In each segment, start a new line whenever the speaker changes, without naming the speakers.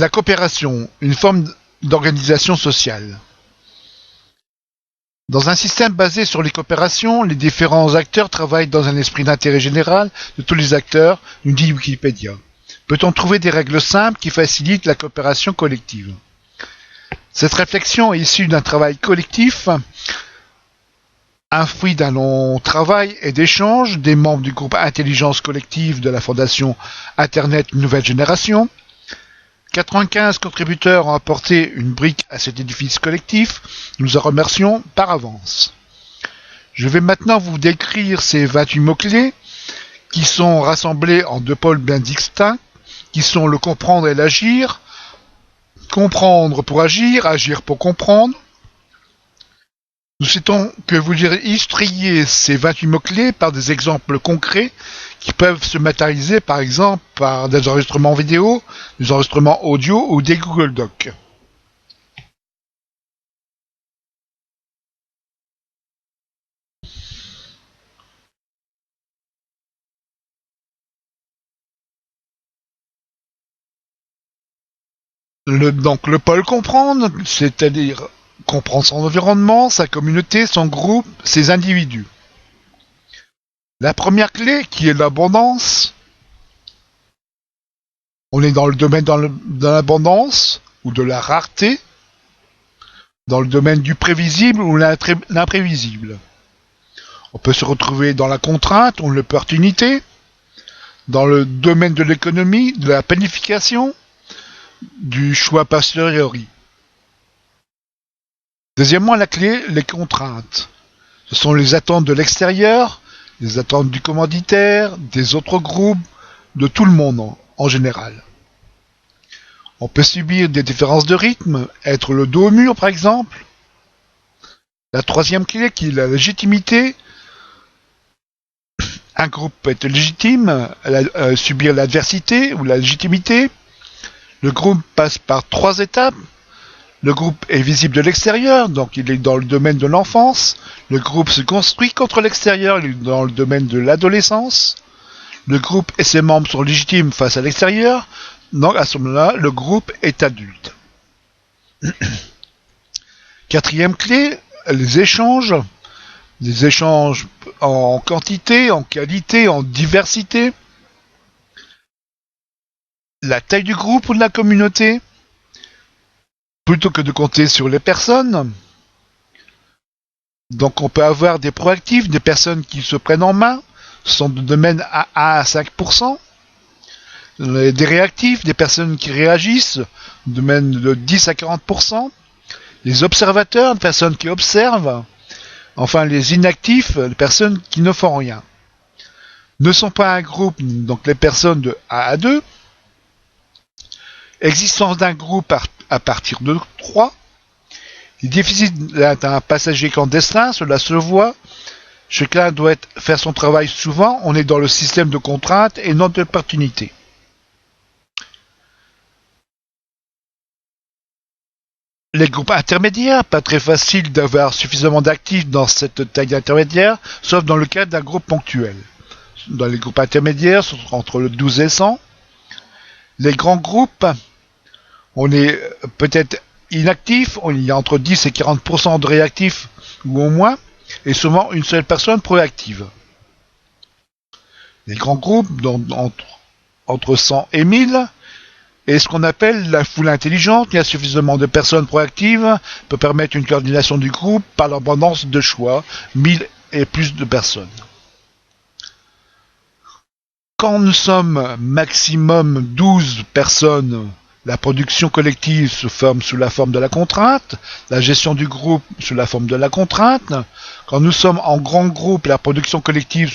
La coopération, une forme d'organisation sociale. Dans un système basé sur les coopérations, les différents acteurs travaillent dans un esprit d'intérêt général de tous les acteurs, nous dit Wikipédia. Peut-on trouver des règles simples qui facilitent la coopération collective? Cette réflexion est issue d'un travail collectif, un fruit d'un long travail et d'échanges des membres du groupe Intelligence Collective de la Fondation Internet Nouvelle Génération. 95 contributeurs ont apporté une brique à cet édifice collectif. Nous en remercions par avance. Je vais maintenant vous décrire ces 28 mots-clés qui sont rassemblés en deux pôles bien distincts, qui sont le comprendre et l'agir. Comprendre pour agir, agir pour comprendre. Nous souhaitons que vous illustriez ces 28 mots-clés par des exemples concrets qui peuvent se matérialiser par exemple par des enregistrements vidéo, des enregistrements audio ou des Google Docs. Donc le pôle comprendre, c'est-à-dire comprendre son environnement, sa communauté, son groupe, ses individus. La première clé, qui est l'abondance, on est dans le domaine de l'abondance ou de la rareté, dans le domaine du prévisible ou l'imprévisible. On peut se retrouver dans la contrainte ou l'opportunité, dans le domaine de l'économie, de la planification, du choix posteriori. Deuxièmement, la clé, les contraintes. Ce sont les attentes de l'extérieur, les attentes du commanditaire, des autres groupes, de tout le monde en général. On peut subir des différences de rythme, être le dos au mur par exemple. La troisième clé qui est la légitimité. Un groupe peut être légitime, subir l'adversité ou la légitimité. Le groupe passe par 3 étapes. Le groupe est visible de l'extérieur, donc il est dans le domaine de l'enfance. Le groupe se construit contre l'extérieur, il est dans le domaine de l'adolescence. Le groupe et ses membres sont légitimes face à l'extérieur, donc à ce moment-là, le groupe est adulte. Quatrième clé, les échanges. Des échanges en quantité, en qualité, en diversité. La taille du groupe ou de la communauté. Plutôt que de compter sur les personnes. Donc on peut avoir des proactifs, des personnes qui se prennent en main, ce sont de domaine à 1 à 5%. Des réactifs, des personnes qui réagissent, domaine de 10 à 40%. Les observateurs, des personnes qui observent. Enfin les inactifs, les personnes qui ne font rien. Ne sont pas un groupe, donc les personnes de 1 à 2. Existence d'un groupe à partir de 3. Les déficits d'un passager clandestin, cela se voit. Chacun doit faire son travail souvent. On est dans le système de contrainte et non d'opportunité. Les groupes intermédiaires, pas très facile d'avoir suffisamment d'actifs dans cette taille intermédiaire, sauf dans le cadre d'un groupe ponctuel. Dans les groupes intermédiaires, ce sont entre le 12 et 100. Les grands groupes, on est peut-être inactif, il y a entre 10 et 40% de réactifs ou au moins, et souvent une seule personne proactive. Les grands groupes, entre 100 et 1000, et ce qu'on appelle la foule intelligente, il y a suffisamment de personnes proactives, peut permettre une coordination du groupe par l'abondance de choix, 1000 et plus de personnes. Quand nous sommes maximum 12 personnes, la production collective se forme sous la forme de la contrainte, la gestion du groupe sous la forme de la contrainte. Quand nous sommes en grand groupe, la production collective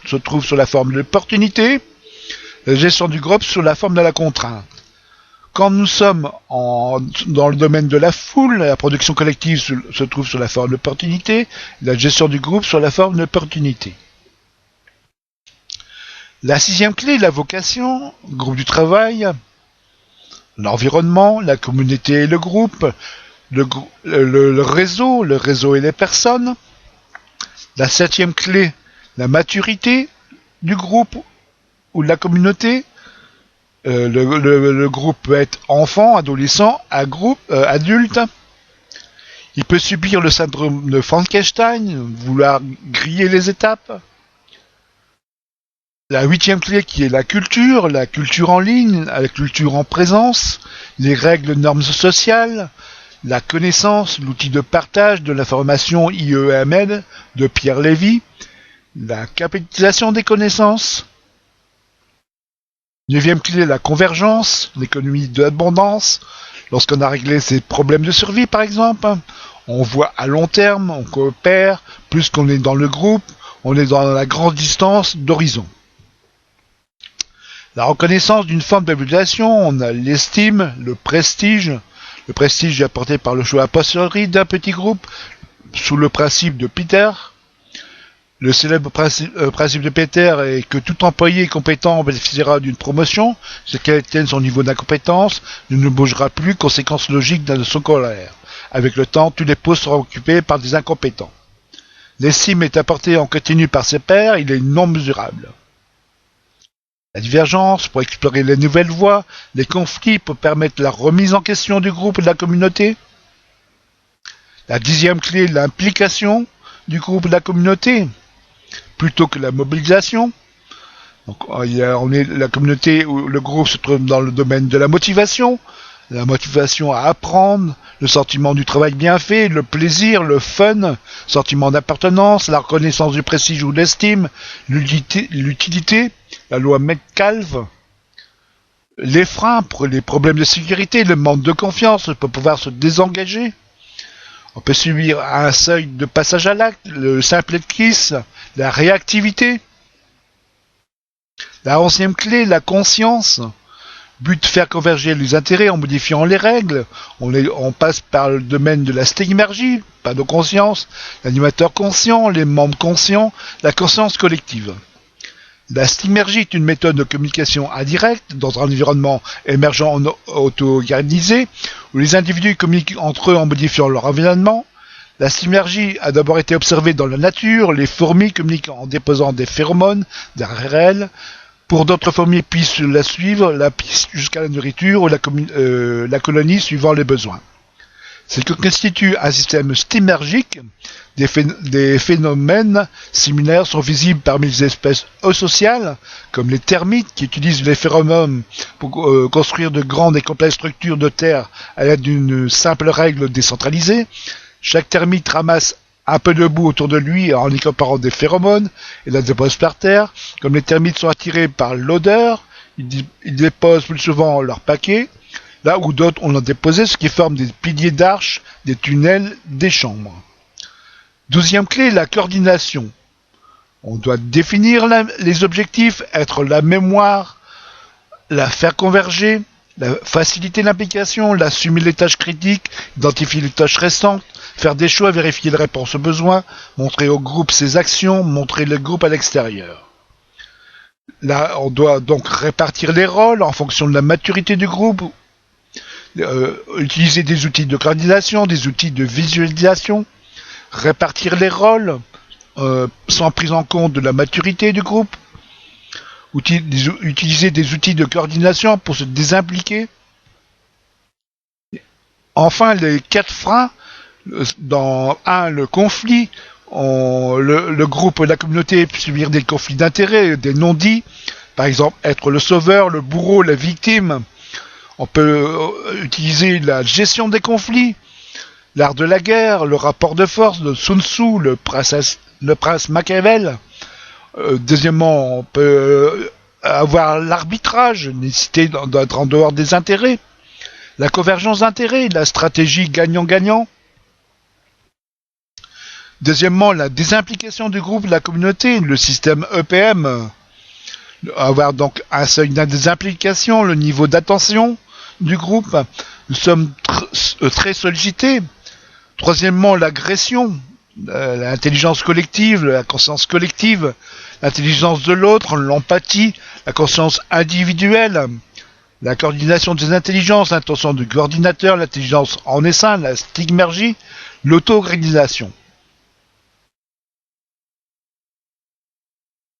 se trouve sous la forme de l'opportunité, la gestion du groupe sous la forme de la contrainte. Quand nous sommes dans le domaine de la foule, la production collective se trouve sous la forme de l'opportunité, la gestion du groupe sous la forme de l'opportunité. La sixième clé, la vocation, groupe du travail, l'environnement, la communauté et le groupe, le réseau et les personnes. La septième clé, la maturité du groupe ou de la communauté, Le groupe peut être enfant, adolescent, adulte. Il peut subir le syndrome de Frankenstein, vouloir griller les étapes. La 8e clé qui est la culture en ligne, la culture en présence, les règles, normes sociales, la connaissance, l'outil de partage de l'information IEML de Pierre Lévy, la capitalisation des connaissances. 9e clé, la convergence, l'économie de l'abondance. Lorsqu'on a réglé ses problèmes de survie, par exemple, on voit à long terme, on coopère, plus qu'on est dans le groupe, on est dans la grande distance d'horizon. La reconnaissance d'une forme d'habilitation, on a l'estime, le prestige apporté par le choix a posteriori d'un petit groupe, sous le principe de Peter. Le célèbre principe de Peter est que tout employé compétent bénéficiera d'une promotion, ce qu'elle atteigne son niveau d'incompétence, ne bougera plus, conséquence logique de son colère. Avec le temps, tous les postes seront occupés par des incompétents. L'estime est apportée en continu par ses pairs, il est non mesurable. La divergence pour explorer les nouvelles voies, les conflits pour permettre la remise en question du groupe et de la communauté. La 10e clé, l'implication du groupe et de la communauté, plutôt que la mobilisation. Donc, la communauté ou le groupe se trouve dans le domaine de la motivation à apprendre, le sentiment du travail bien fait, le plaisir, le fun, sentiment d'appartenance, la reconnaissance du prestige ou de l'estime, l'utilité, la loi Metcalfe, les freins pour les problèmes de sécurité, le manque de confiance pour pouvoir se désengager. On peut subir un seuil de passage à l'acte, le simple kiss, la réactivité. La 11e clé, la conscience. But, faire converger les intérêts en modifiant les règles. On passe par le domaine de la stigmergie, pas de conscience, l'animateur conscient, les membres conscients, la conscience collective. La stigmergie est une méthode de communication indirecte dans un environnement émergent auto-organisé où les individus communiquent entre eux en modifiant leur environnement. La stigmergie a d'abord été observée dans la nature, les fourmis communiquent en déposant des phéromones derrière elles. Pour d'autres fourmis puissent la suivre, la piste jusqu'à la nourriture ou la colonie suivant les besoins. Ce qui constitue un système stigmergique, des phénomènes similaires sont visibles parmi les espèces eusociales, comme les termites qui utilisent les phéromones pour construire de grandes et complexes structures de terre à l'aide d'une simple règle décentralisée. Chaque termite ramasse un peu de boue autour de lui en y comparant des phéromones et la dépose par terre. Comme les termites sont attirés par l'odeur, ils déposent plus souvent leur paquet, là où d'autres ont déposé, ce qui forme des piliers d'arches, des tunnels, des chambres. 12e clé, la coordination. On doit définir les objectifs, être la mémoire, la faire converger, faciliter l'implication, assumer les tâches critiques, identifier les tâches restantes, faire des choix, vérifier les réponses aux besoins, montrer au groupe ses actions, montrer le groupe à l'extérieur. Là, on doit donc répartir les rôles en fonction de la maturité du groupe, utiliser des outils de coordination, des outils de visualisation, répartir les rôles sans prise en compte de la maturité du groupe, utiliser des outils de coordination pour se désimpliquer. Enfin, les 4 freins. Dans le conflit, le groupe et la communauté peuvent subir des conflits d'intérêts, des non-dits, par exemple être le sauveur, le bourreau, la victime. On peut utiliser la gestion des conflits, l'art de la guerre, le rapport de force de Sun Tzu, le prince Machiavel. Deuxièmement, on peut avoir l'arbitrage, nécessité d'être en dehors des intérêts, la convergence d'intérêts, la stratégie gagnant-gagnant. Deuxièmement, la désimplication du groupe de la communauté, le système EPM. Avoir donc un seuil de désimplication, le niveau d'attention du groupe. Nous sommes très sollicités. Troisièmement, l'agression, l'intelligence collective, la conscience collective, l'intelligence de l'autre, l'empathie, la conscience individuelle, la coordination des intelligences, l'intention du coordinateur, l'intelligence en essaim, la stigmergie, l'auto-organisation.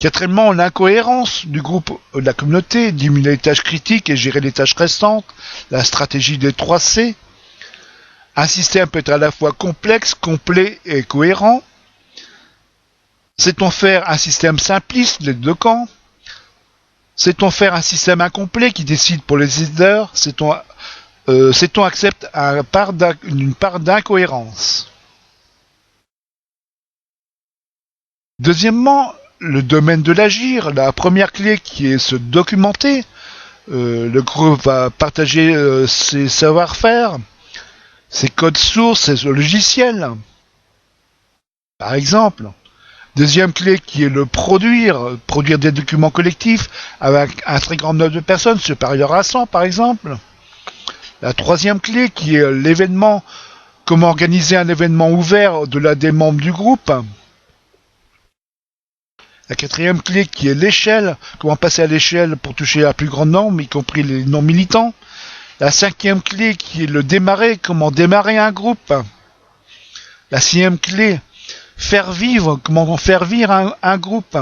Quatrièmement, l'incohérence du groupe de la communauté, diminuer les tâches critiques et gérer les tâches restantes, la stratégie des 3 C. Un système peut être à la fois complexe, complet et cohérent. Sait-on faire un système simpliste, les deux camps? Sait-on faire un système incomplet qui décide pour les décideurs? Sait-on accepter une part d'incohérence? Deuxièmement, le domaine de l'agir, la première clé qui est se documenter. Le groupe va partager ses savoir-faire, ses codes sources, ses logiciels, par exemple. Deuxième clé qui est le produire des documents collectifs avec un très grand nombre de personnes, supérieur à 100 par exemple. La troisième clé qui est l'événement, comment organiser un événement ouvert au-delà des membres du groupe. La quatrième clé qui est l'échelle, comment passer à l'échelle pour toucher un plus grand nombre, y compris les non-militants. La cinquième clé qui est le démarrer, comment démarrer un groupe. La sixième clé, faire vivre, comment faire vivre un groupe.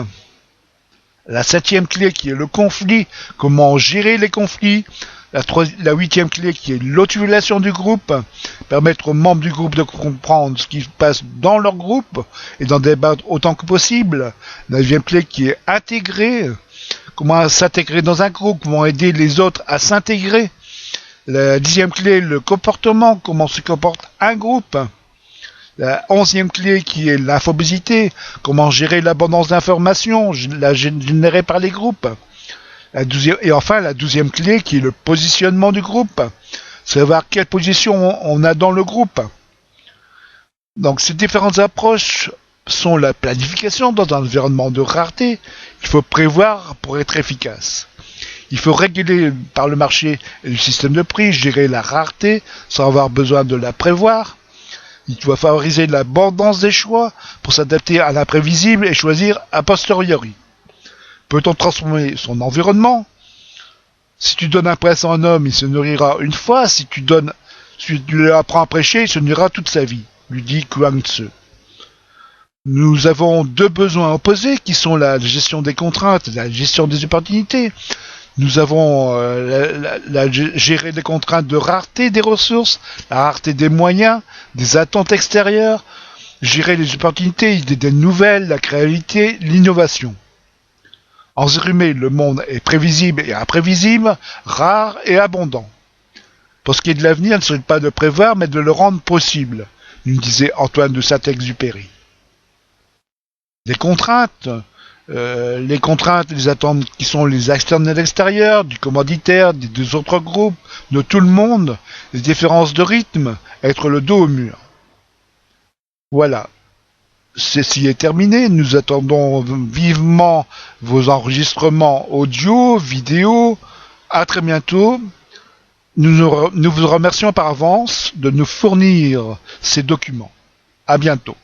La septième clé qui est le conflit, comment gérer les conflits. La huitième clé qui est l'autorisation du groupe, permettre aux membres du groupe de comprendre ce qui se passe dans leur groupe et d'en débattre autant que possible. La neuvième clé qui est intégrer, comment s'intégrer dans un groupe, comment aider les autres à s'intégrer. La 10e clé, le comportement, comment se comporte un groupe. La 11e clé qui est l'infobésité, comment gérer l'abondance d'informations générée par les groupes. Et enfin, la 12e clé qui est le positionnement du groupe, savoir quelle position on a dans le groupe. Donc ces différentes approches sont la planification dans un environnement de rareté qu'il faut prévoir pour être efficace. Il faut réguler par le marché et le système de prix, gérer la rareté sans avoir besoin de la prévoir. Il doit favoriser l'abondance des choix pour s'adapter à l'imprévisible et choisir a posteriori. Peut-on transformer son environnement? Si tu donnes un poisson à un homme, il se nourrira une fois. Si tu lui apprends à prêcher, il se nourrira toute sa vie, lui dit Chuang Tzu. Nous avons deux besoins opposés qui sont la gestion des contraintes et la gestion des opportunités. Nous avons gérer les contraintes de rareté des ressources, la rareté des moyens, des attentes extérieures, gérer les opportunités, des nouvelles, la créativité, l'innovation. En résumé, le monde est prévisible et imprévisible, rare et abondant. Pour ce qui est de l'avenir, il ne serait pas de prévoir, mais de le rendre possible, nous disait Antoine de Saint-Exupéry. Les contraintes, les attentes qui sont les externes et l'extérieur, du commanditaire, des deux autres groupes, de tout le monde, les différences de rythme, être le dos au mur. Voilà. Ceci est terminé. Nous attendons vivement vos enregistrements audio, vidéo. À très bientôt. Nous vous remercions par avance de nous fournir ces documents. À bientôt.